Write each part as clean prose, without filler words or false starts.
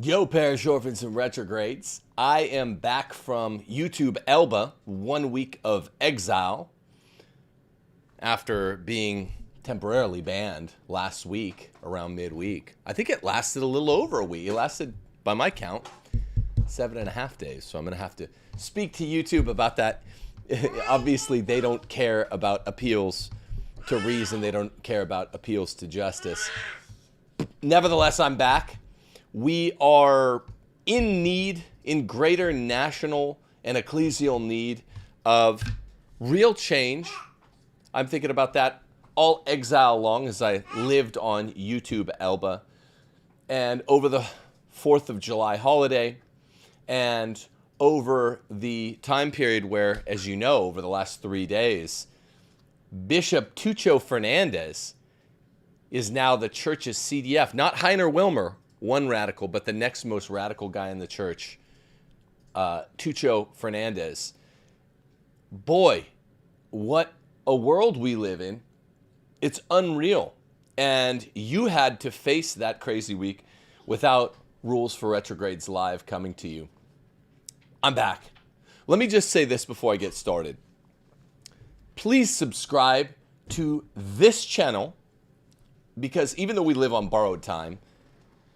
Yo, parish orphans and retrogrades. I am back from YouTube Elba, 1 week of exile after being temporarily banned last week around midweek. I think it lasted a little over a week. It lasted, by my count, 7.5 days. So I'm going to have to speak to YouTube about that. Obviously, they don't care about appeals to reason. They don't care about appeals to justice. Nevertheless, I'm back. We are in greater national and ecclesial need of real change. I'm thinking about that all exile long as I lived on YouTube Elba. And over the 4th of July holiday and over the time period where, as you know, over the last 3 days, Bishop Tucho Fernandez is now the church's CDF, not Heiner Wilmer, one radical, but the next most radical guy in the church, Tucho Fernandez. Boy, what a world we live in. It's unreal. And you had to face that crazy week without Rules for Retrogrades Live coming to you. I'm back. Let me just say this before I get started. Please subscribe to this channel, because even though we live on borrowed time,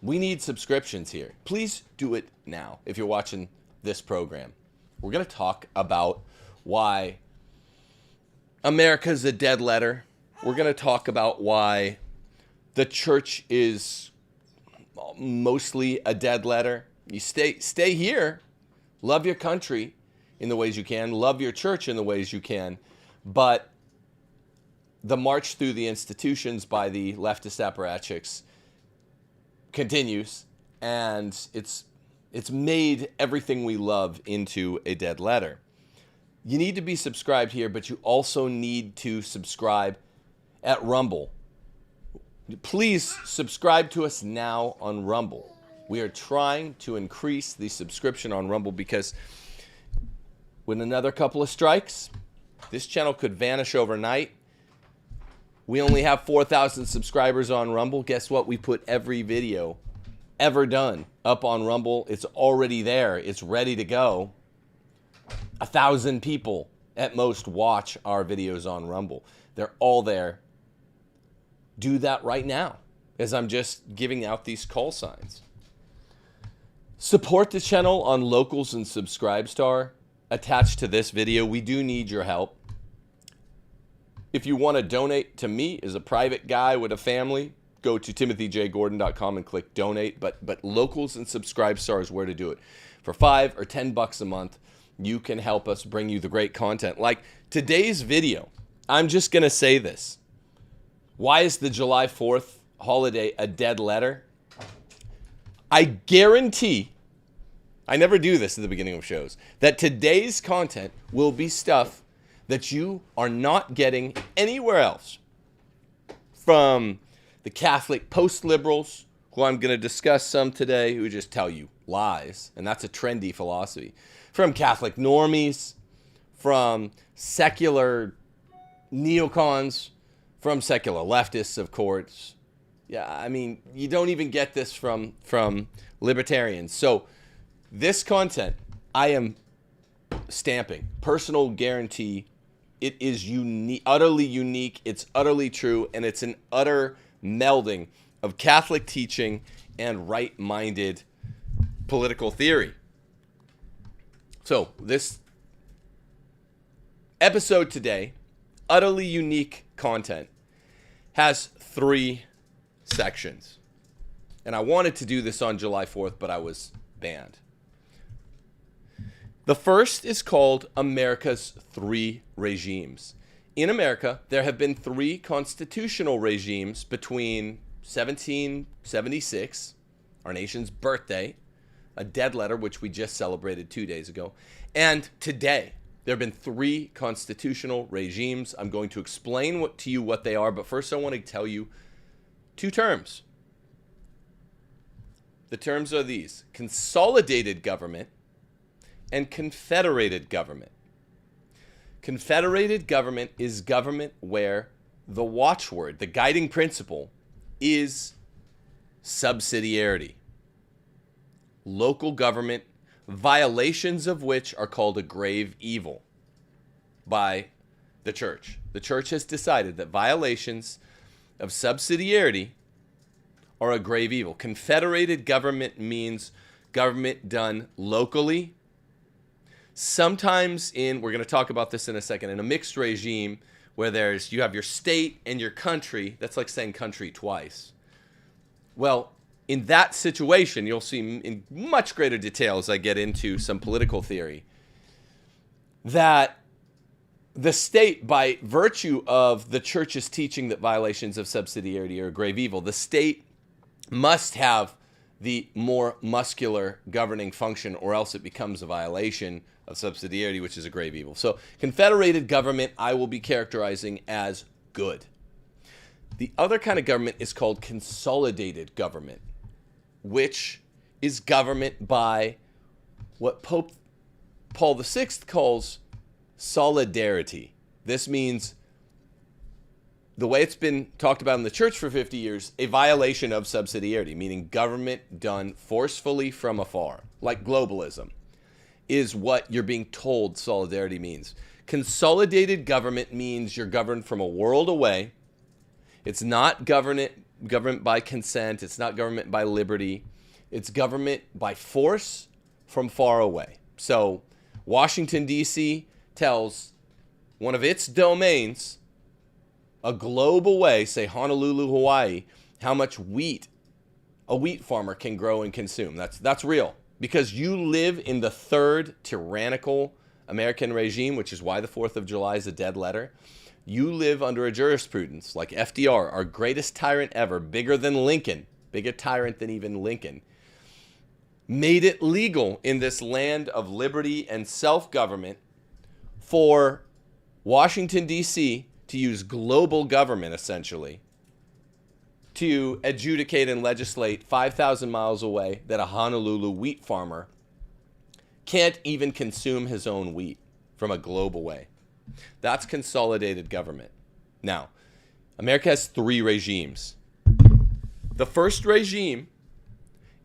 we need subscriptions here. Please do it now if you're watching this program. We're going to talk about why America's a dead letter. We're going to talk about why the church is mostly a dead letter. You stay here. Love your country in the ways you can. Love your church in the ways you can. But the march through the institutions by the leftist apparatchiks continues, and it's made everything we love into a dead letter. You need to be subscribed here, but you also need to subscribe at Rumble. Please subscribe to us now on Rumble. We are trying to increase the subscription on Rumble because with another couple of strikes, this channel could vanish overnight. We only have 4,000 subscribers on Rumble. Guess what? We put every video ever done up on Rumble. It's already there. It's ready to go. 1,000 people at most watch our videos on Rumble. They're all there. Do that right now as I'm just giving out these call signs. Support the channel on Locals and Subscribestar attached to this video. We do need your help. If you want to donate to me as a private guy with a family, go to timothyjgordon.com and click donate. But Locals and Subscribestar is where to do it. For $5 or $10 a month, you can help us bring you the great content. Like today's video, I'm just going to say this. Why is the July 4th holiday a dead letter? I guarantee, I never do this at the beginning of shows, that today's content will be stuff that you are not getting anywhere else. From the Catholic post-liberals, who I'm going to discuss some today, who just tell you lies, and that's a trendy philosophy. From Catholic normies, from secular neocons, from secular leftists, of course. Yeah, I mean, you don't even get this from libertarians. So this content, I am stamping, personal guarantee. It is unique, utterly unique. It's utterly true, and it's an utter melding of Catholic teaching and right-minded political theory. So this episode today, utterly unique content, has 3 sections. And I wanted to do this on July 4th, but I was banned. The first is called America's 3 regimes. In America, there have been 3 constitutional regimes between 1776, our nation's birthday, a dead letter, which we just celebrated 2 days ago, and today. There have been 3 constitutional regimes. I'm going to explain to you what they are, but first I want to tell you 2 terms. The terms are these: consolidated government and confederated government. Confederated government is government where the watchword, the guiding principle, is subsidiarity. local government, violations of which are called a grave evil by the church. The church has decided that violations of subsidiarity are a grave evil. Confederated government means government done locally. Sometimes we're going to talk about this in a second, in a mixed regime where you have your state and your country. That's like saying country twice. Well, in that situation, you'll see in much greater detail as I get into some political theory, that the state, by virtue of the church's teaching that violations of subsidiarity are a grave evil, the state must have the more muscular governing function, or else it becomes a violation of subsidiarity, which is a grave evil. So confederated government I will be characterizing as good. The other kind of government is called consolidated government, which is government by what Pope Paul VI calls solidarity. This means, the way it's been talked about in the church for 50 years, a violation of subsidiarity, meaning government done forcefully from afar, like globalism, is what you're being told solidarity means. Consolidated government means you're governed from a world away. It's not government by consent. It's not government by liberty. It's government by force from far away. So Washington, D.C. tells one of its domains, a globe away, say Honolulu, Hawaii, how much wheat a wheat farmer can grow and consume. That's real. Because you live in the third tyrannical American regime, which is why the 4th of July is a dead letter. You live under a jurisprudence like FDR, our greatest tyrant ever, bigger than Lincoln, bigger tyrant than even Lincoln, made it legal in this land of liberty and self-government for Washington, D.C. to use global government, essentially, to adjudicate and legislate 5,000 miles away that a Honolulu wheat farmer can't even consume his own wheat from a globe away. That's consolidated government. Now, America has 3 regimes. The first regime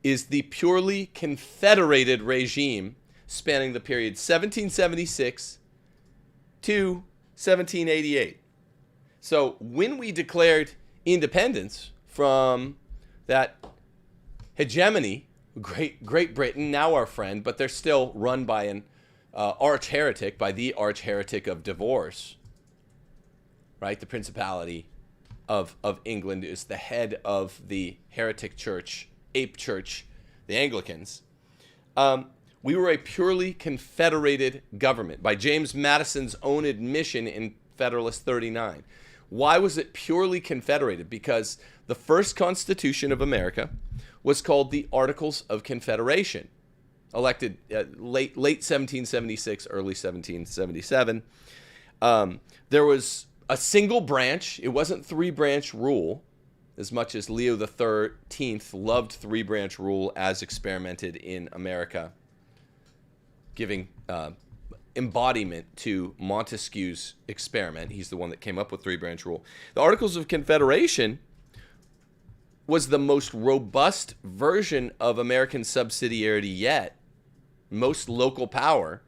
is the purely confederated regime spanning the period 1776 to 1788. So when we declared independence from that hegemony, Great Britain, now our friend, but they're still run by an arch heretic, by the arch heretic of divorce, right? The Principality of England is the head of the heretic church, ape church, the Anglicans. We were a purely confederated government by James Madison's own admission in Federalist 39. Why was it purely confederated? Because the first Constitution of America was called the Articles of Confederation, elected late 1776, early 1777. There was a single branch. It wasn't 3-branch rule, as much as Leo XIII loved 3-branch rule as experimented in America, giving embodiment to Montesquieu's experiment. He's the one that came up with 3-branch rule. The Articles of Confederation was the most robust version of American subsidiarity yet, most local power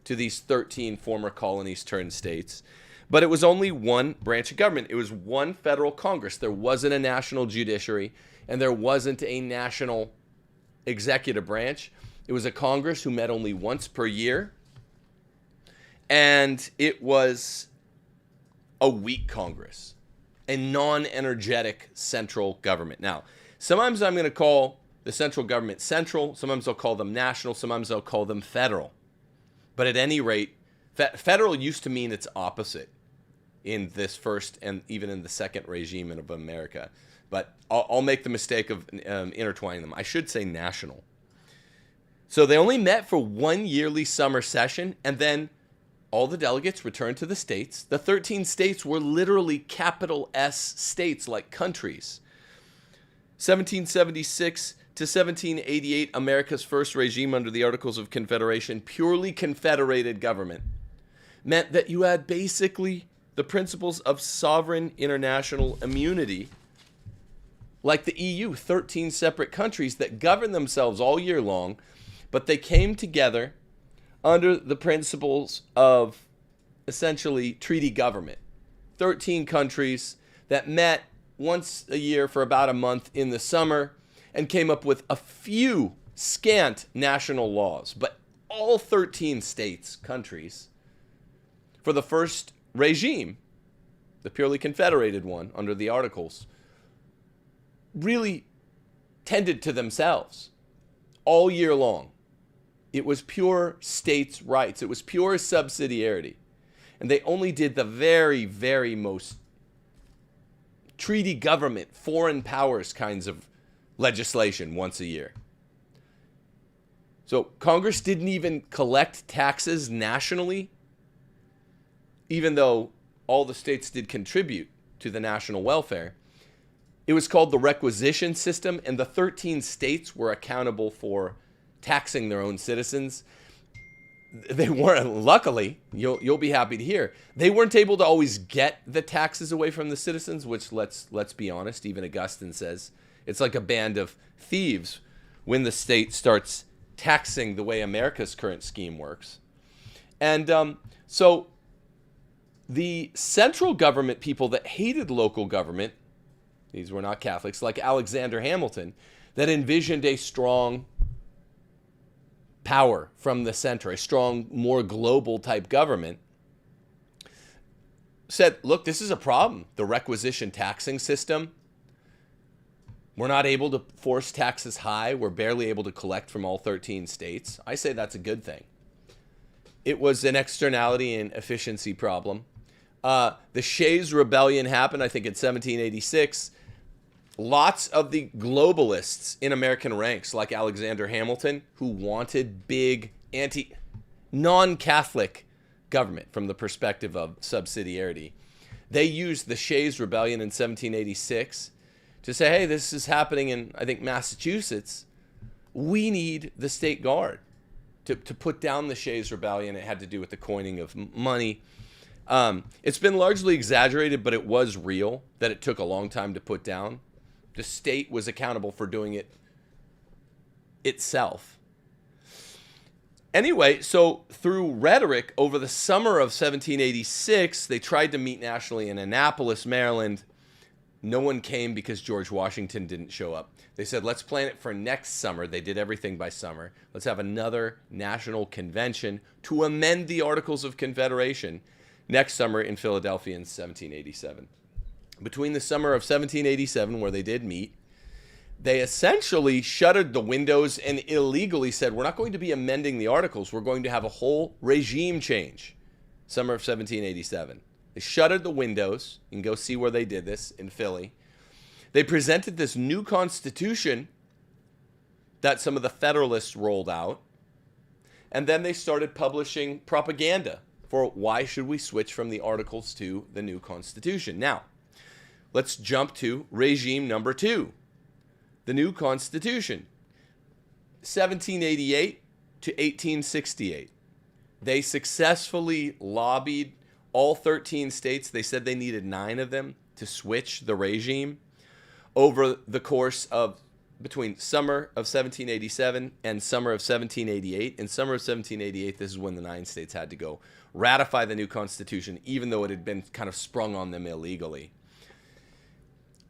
to these 13 former colonies turned states. But it was only one branch of government. It was one federal Congress. There wasn't a national judiciary, and there wasn't a national executive branch. It was a Congress who met only once per year, and it was a weak Congress, a non-energetic central government. Now, sometimes I'm going to call the central government central, sometimes I'll call them national, sometimes I'll call them federal. But at any rate, federal used to mean its opposite in this first and even in the second regime of America. But I'll make the mistake of intertwining them. I should say national. So they only met for one yearly summer session, and then all the delegates returned to the states. The 13 states were literally capital S states, like countries. 1776 to 1788, America's first regime under the Articles of Confederation, purely confederated government, meant that you had basically the principles of sovereign international immunity like the EU, 13 separate countries that govern themselves all year long, but they came together under the principles of essentially treaty government. 13 countries that met once a year for about a month in the summer and came up with a few scant national laws. But all 13 states, countries, for the first regime, the purely confederated one under the Articles, really tended to themselves all year long. It was pure states' rights. It was pure subsidiarity. And they only did the very, very most treaty government, foreign powers kinds of legislation once a year. So Congress didn't even collect taxes nationally, even though all the states did contribute to the national welfare. It was called the requisition system, and the 13 states were accountable for taxing their own citizens. They weren't, luckily, you'll be happy to hear, they weren't able to always get the taxes away from the citizens, which let's be honest, even Augustine says it's like a band of thieves when the state starts taxing the way America's current scheme works. And so the central government people that hated local government, these were not Catholics, like Alexander Hamilton, that envisioned a strong power from the center, a strong, more global type government, said, look, this is a problem. The requisition taxing system, we're not able to force taxes high. We're barely able to collect from all 13 states. I say that's a good thing. It was an externality and efficiency problem. The Shays Rebellion happened, I think, in 1786. Lots of the globalists in American ranks, like Alexander Hamilton, who wanted big non-Catholic government from the perspective of subsidiarity, they used the Shays Rebellion in 1786 to say, hey, this is happening in, I think, Massachusetts. We need the state guard to put down the Shays Rebellion. It had to do with the coining of money. It's been largely exaggerated, but it was real that it took a long time to put down. The state was accountable for doing it itself. Anyway, so through rhetoric, over the summer of 1786, they tried to meet nationally in Annapolis, Maryland. No one came because George Washington didn't show up. They said, let's plan it for next summer. They did everything by summer. Let's have another national convention to amend the Articles of Confederation next summer in Philadelphia in 1787. Between the summer of 1787, where they did meet, they essentially shuttered the windows and illegally said, we're not going to be amending the Articles. We're going to have a whole regime change. Summer of 1787. They shuttered the windows. You can go see where they did this in Philly. They presented this new constitution that some of the Federalists rolled out. And then they started publishing propaganda for why should we switch from the Articles to the new Constitution. Now, let's jump to regime number 2, the new Constitution, 1788 to 1868. They successfully lobbied all 13 states. They said they needed 9 of them to switch the regime over the course of between summer of 1787 and summer of 1788. In summer of 1788, this is when the 9 states had to go ratify the new Constitution, even though it had been kind of sprung on them illegally.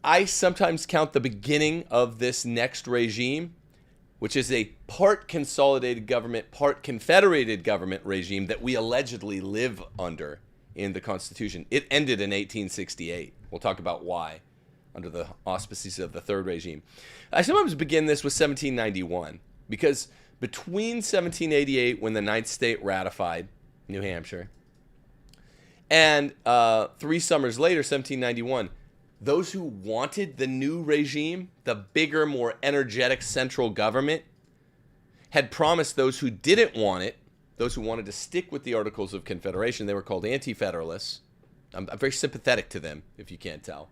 I sometimes count the beginning of this next regime, which is a part consolidated government, part confederated government regime that we allegedly live under in the Constitution. It ended in 1868. We'll talk about why under the auspices of the third regime. I sometimes begin this with 1791 because between 1788, when the 9th state ratified New Hampshire, and 3 summers later, 1791, those who wanted the new regime, the bigger, more energetic central government, had promised those who didn't want it, those who wanted to stick with the Articles of Confederation, they were called anti-federalists. I'm very sympathetic to them, if you can't tell.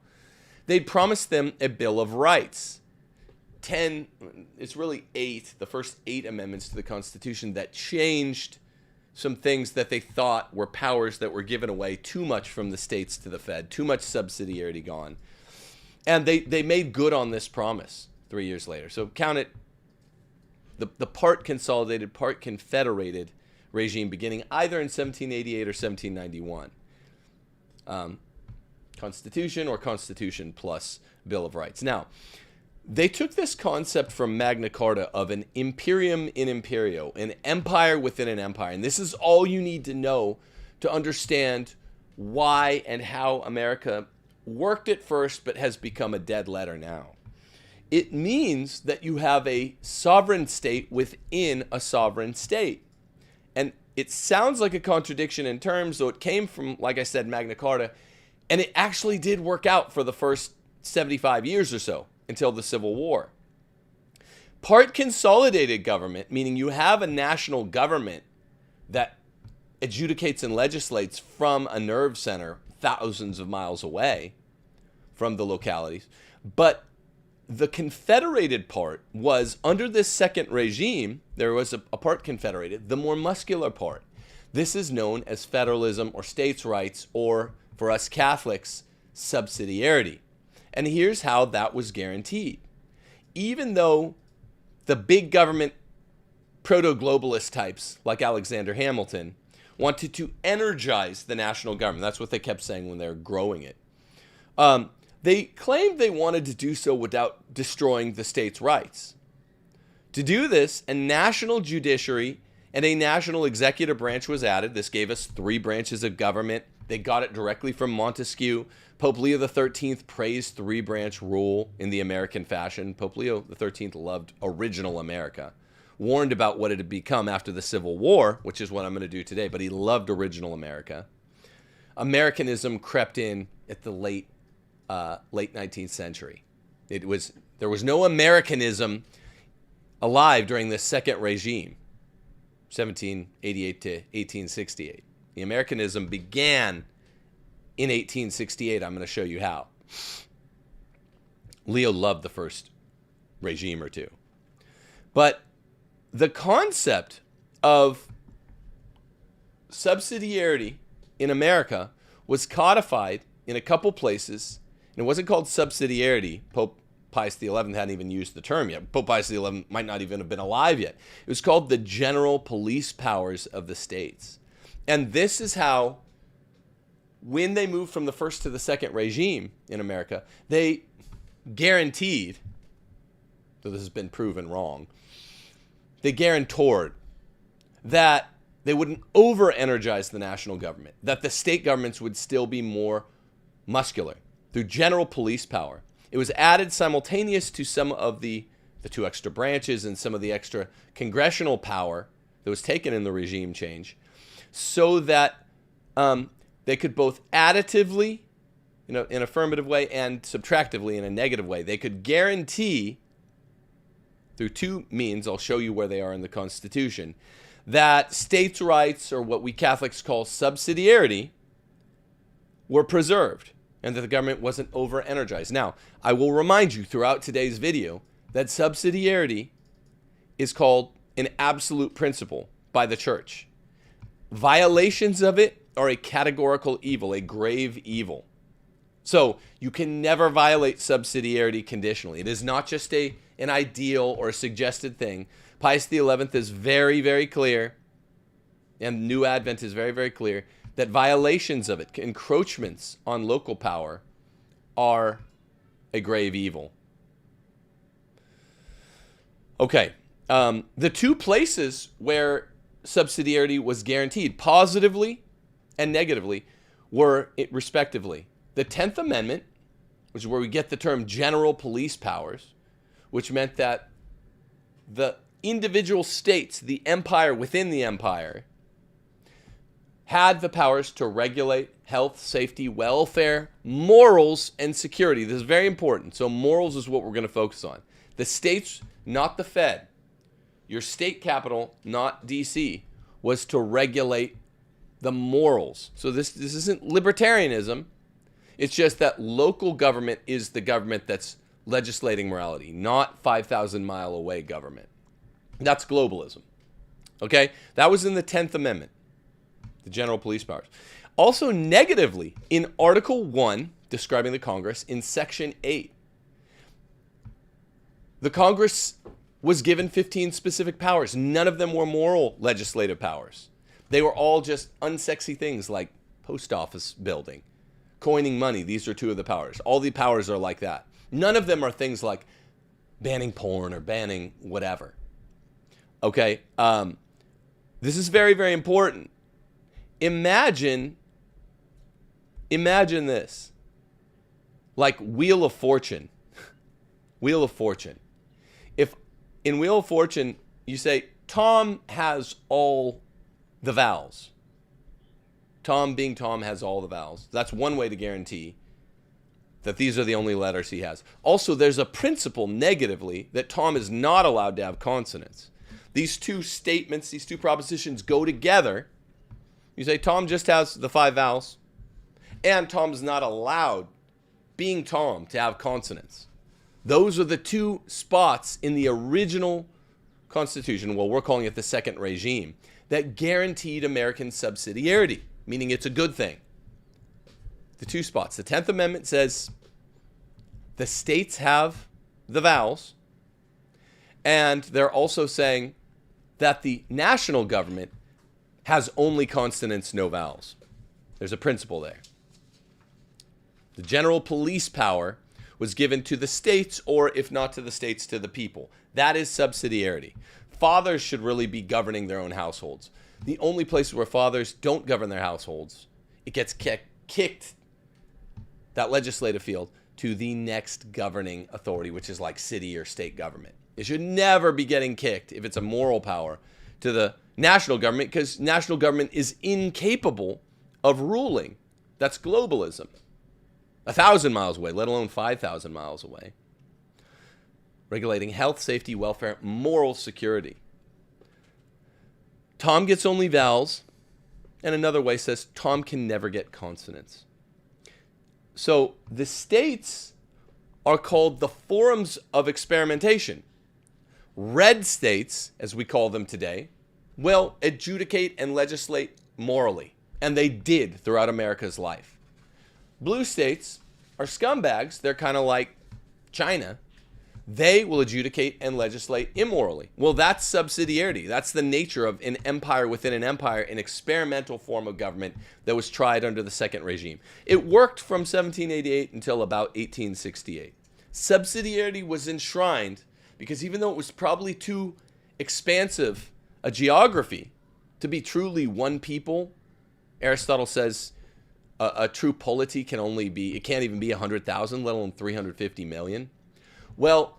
They'd promised them a Bill of Rights. 10, it's really 8, the first 8 amendments to the Constitution that changed some things that they thought were powers that were given away, too much from the states to the Fed, too much subsidiarity gone. And they made good on this promise 3 years later. So count it, the part consolidated, part confederated regime beginning either in 1788 or 1791. Constitution or Constitution plus Bill of Rights. Now, they took this concept from Magna Carta of an imperium in imperio, an empire within an empire. And this is all you need to know to understand why and how America worked at first but has become a dead letter now. It means that you have a sovereign state within a sovereign state. And it sounds like a contradiction in terms, though it came from, like I said, Magna Carta, and it actually did work out for the first 75 years or so until the Civil War. Part consolidated government, meaning you have a national government that adjudicates and legislates from a nerve center thousands of miles away from the localities. But the confederated part was, under this second regime, there was a part confederated, the more muscular part. This is known as federalism or states' rights, or for us Catholics, subsidiarity. And here's how that was guaranteed. Even though the big government proto-globalist types like Alexander Hamilton wanted to energize the national government, that's what they kept saying when they were growing it, they claimed they wanted to do so without destroying the states' rights. To do this, a national judiciary and a national executive branch was added. This gave us 3 branches of government. They got it directly from Montesquieu. Pope Leo XIII praised 3-branch rule in the American fashion. Pope Leo XIII loved original America, warned about what it had become after the Civil War, which is what I'm going to do today, but he loved original America. Americanism crept in at the late 19th century. There was no Americanism alive during this second regime, 1788 to 1868. The Americanism began in 1868. I'm going to show you how. Leo loved the first regime or two. But the concept of subsidiarity in America was codified in a couple places. And it wasn't called subsidiarity. Pope Pius XI hadn't even used the term yet. Pope Pius XI might not even have been alive yet. It was called the general police powers of the states. And this is how, when they moved from the first to the second regime in America, they guaranteed, though this has been proven wrong, they guarantored that they wouldn't over-energize the national government, that the state governments would still be more muscular through general police power. It was added simultaneous to some of the 2 extra branches and some of the extra congressional power that was taken in the regime change, so that they could both additively, in an affirmative way, and subtractively in a negative way. They could guarantee, through 2 means, I'll show you where they are in the Constitution, that states' rights, or what we Catholics call subsidiarity, were preserved, and that the government wasn't over-energized. Now, I will remind you throughout today's video that subsidiarity is called an absolute principle by the church. Violations of it are a categorical evil, a grave evil. So you can never violate subsidiarity conditionally. It is not just an ideal or a suggested thing. Pius XI is very, very clear, and New Advent is very, very clear, that violations of it, encroachments on local power, are a grave evil. Okay, the 2 places where subsidiarity was guaranteed, positively and negatively, were, respectively, the 10th Amendment, which is where we get the term general police powers, which meant that the individual states, the empire within the empire, had the powers to regulate health, safety, welfare, morals, and security. This is very important. So morals is what we're going to focus on. The states, not the Fed, your state capital, not DC, was to regulate the morals. So this isn't libertarianism. It's just that local government is the government that's legislating morality, not 5,000 mile away government. That's globalism. Okay? That was in the 10th Amendment, the general police powers. Also, negatively, in Article 1, describing the Congress in Section 8. The Congress was given 15 specific powers. None of them were moral legislative powers. They were all just unsexy things like post office building, coining money. These are two of the powers. All the powers are like that. None of them are things like banning porn or banning whatever. Okay, this is very, very important. Imagine this, like Wheel of Fortune. Wheel of Fortune. If in Wheel of Fortune you say Tom has all the vowels. Tom being Tom has all the vowels. That's one way to guarantee that these are the only letters he has. Also, there's a principle negatively that Tom is not allowed to have consonants. These two statements, these two propositions go together. You say Tom just has the 5 vowels, and Tom's not allowed, being Tom, to have consonants. Those are the two spots in the original Constitution, well, we're calling it the Second Regime, that guaranteed American subsidiarity, meaning it's a good thing. The two spots. The 10th Amendment says the states have the vowels, and they're also saying that the national government has only consonants, no vowels. There's a principle there. The general police power was given to the states, or if not to the states, to the people. That is subsidiarity. Fathers should really be governing their own households. The only places where fathers don't govern their households, it gets kicked, that legislative field, to the next governing authority, which is like city or state government. It should never be getting kicked, if it's a moral power, to the national government, because national government is incapable of ruling. That's globalism. 1,000 miles away, let alone 5,000 miles away. Regulating health, safety, welfare, moral security. Tom gets only vowels, and another way says Tom can never get consonants. So the states are called the forums of experimentation. Red states, as we call them today, will adjudicate and legislate morally, and they did throughout America's life. Blue states are scumbags. They're kind of like China. They will adjudicate and legislate immorally. Well, that's subsidiarity. That's the nature of an empire within an empire, an experimental form of government that was tried under the Second Regime. It worked from 1788 until about 1868. Subsidiarity was enshrined because even though it was probably too expansive a geography to be truly one people, Aristotle says a true polity can only be, it can't even be 100,000, let alone 350 million. Well,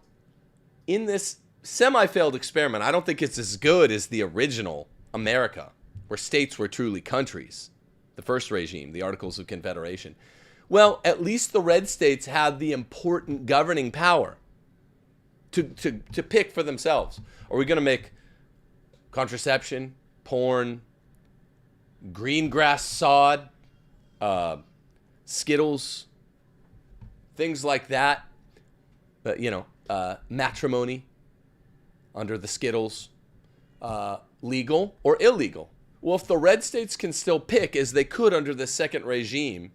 in this semi-failed experiment, I don't think it's as good as the original America, where states were truly countries. The first regime, the Articles of Confederation. Well, at least the red states had the important governing power to pick for themselves. Are we going to make contraception, porn, green grass sod, Skittles, things like that, matrimony under the Skittles, legal or illegal? Well, if the red states can still pick, as they could under the Second Regime,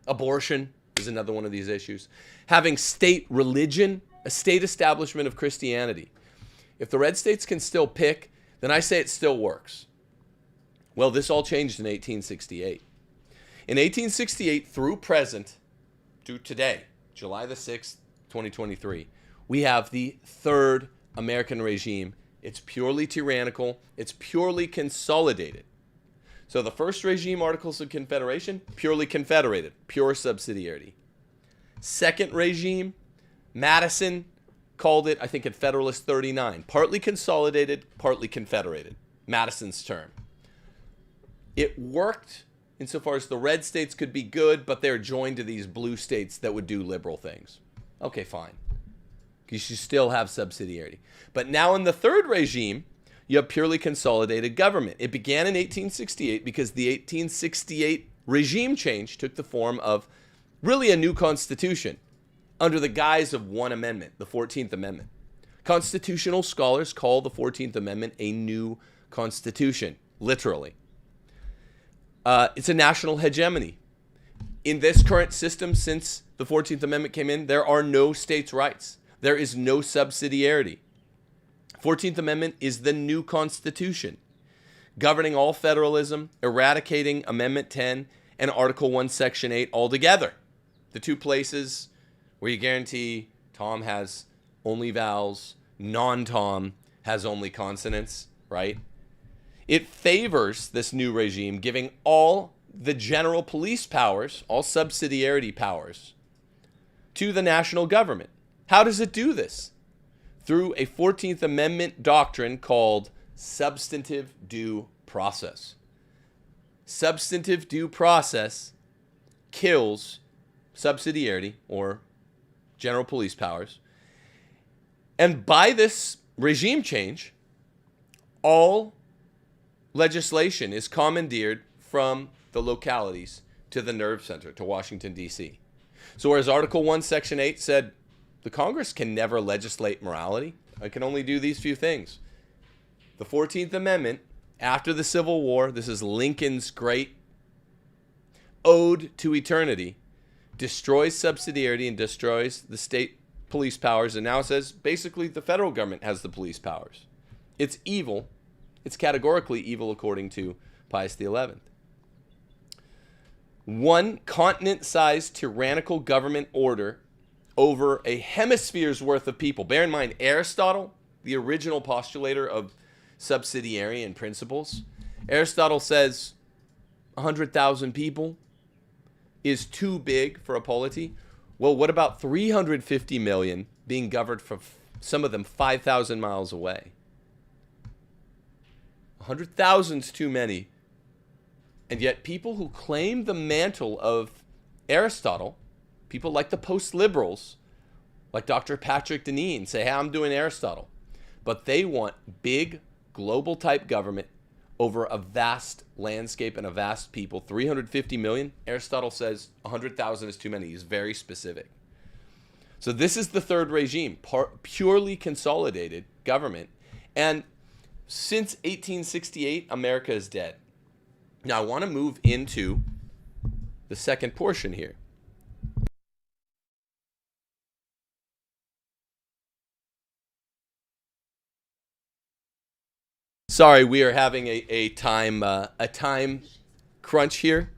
abortion is another one of these issues. Having state religion, a state establishment of Christianity. If the red states can still pick, then I say it still works. Well, this all changed in 1868. In 1868, through present, to today, July the 6th, 2023, we have the third American regime. It's purely tyrannical. It's purely consolidated. So the first regime, Articles of Confederation, purely confederated, pure subsidiarity. Second regime, Madison called it, I think in Federalist 39, partly consolidated, partly confederated. Madison's term. It worked insofar as the red states could be good, but they're joined to these blue states that would do liberal things. Okay, fine. You should still have subsidiarity. But now in the third regime, you have purely consolidated government. It began in 1868 because the 1868 regime change took the form of really a new constitution under the guise of one amendment, the 14th Amendment. Constitutional scholars call the 14th Amendment a new constitution, literally. It's a national hegemony. In this current system, since the 14th Amendment came in, there are no states' rights. There is no subsidiarity. 14th Amendment is the new Constitution, governing all federalism, eradicating Amendment 10 and Article 1, Section 8 altogether. The two places where you guarantee Tom has only vowels, non-Tom has only consonants, right? It favors this new regime, giving all the general police powers, all subsidiarity powers, to the national government. How does it do this? Through a 14th Amendment doctrine called substantive due process. Substantive due process kills subsidiarity, or general police powers. And by this regime change, all legislation is commandeered from the localities to the nerve center, to Washington, D.C. So whereas Article 1, Section 8 said the Congress can never legislate morality, it can only do these few things. The 14th Amendment, after the Civil War, this is Lincoln's great ode to eternity, destroys subsidiarity and destroys the state police powers, and now says basically the federal government has the police powers. It's evil. It's categorically evil according to Pius XI. One continent-sized tyrannical government order over a hemisphere's worth of people. Bear in mind, Aristotle, the original postulator of subsidiarian principles, Aristotle says 100,000 people is too big for a polity. Well, what about 350 million being governed from some of them 5,000 miles away? 100,000 is too many. And yet people who claim the mantle of Aristotle, people like the post-liberals, like Dr. Patrick Deneen, say, hey, I'm doing Aristotle. But they want big global type government over a vast landscape and a vast people. 350 million, Aristotle says 100,000 is too many. He's very specific. So this is the third regime, purely consolidated government. And since 1868, America is dead. Now I want to move into the second portion here. Sorry, we are having a time crunch here.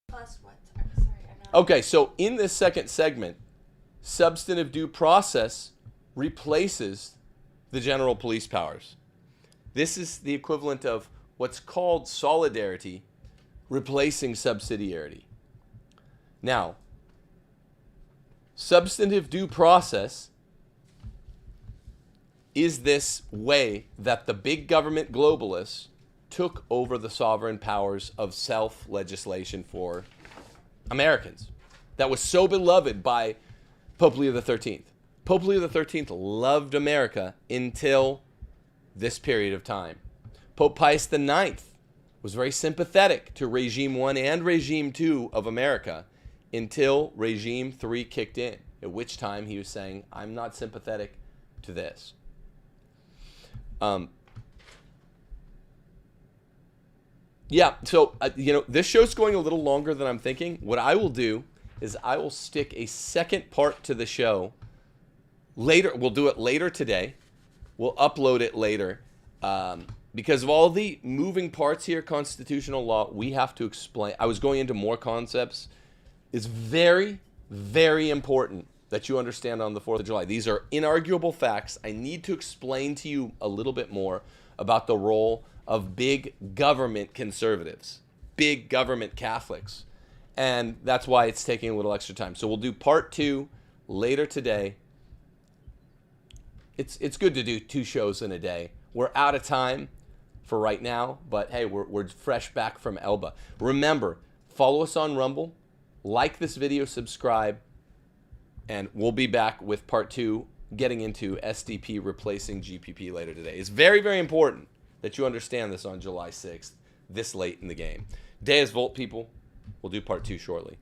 Plus what? I'm sorry, I'm not. Okay, so in this second segment, substantive due process replaces the general police powers. This is the equivalent of what's called solidarity replacing subsidiarity. Now, substantive due process is this way that the big government globalists took over the sovereign powers of self-legislation for Americans. That was so beloved by Pope Leo XIII. Pope Leo XIII loved America until this period of time. Pope Pius IX was very sympathetic to Regime 1 and Regime 2 of America until Regime 3 kicked in, at which time he was saying, I'm not sympathetic to this. This show's going a little longer than I'm thinking. What I will do is I will stick a second part to the show later. We'll do it later today. We'll upload it later. Because of all the moving parts here, constitutional law, we have to explain. I was going into more concepts. It's very, very important that you understand on the 4th of July. These are inarguable facts. I need to explain to you a little bit more about the role of big government conservatives, big government Catholics. And that's why it's taking a little extra time. So we'll do part 2 later today. It's good to do 2 shows in a day. We're out of time for right now, but hey, we're fresh back from Elba. Remember, follow us on Rumble, like this video, subscribe, and we'll be back with part 2, getting into SDP replacing GPP later today. It's very, very important that you understand this on July 6th, this late in the game. Deus Volt, people. We'll do part 2 shortly.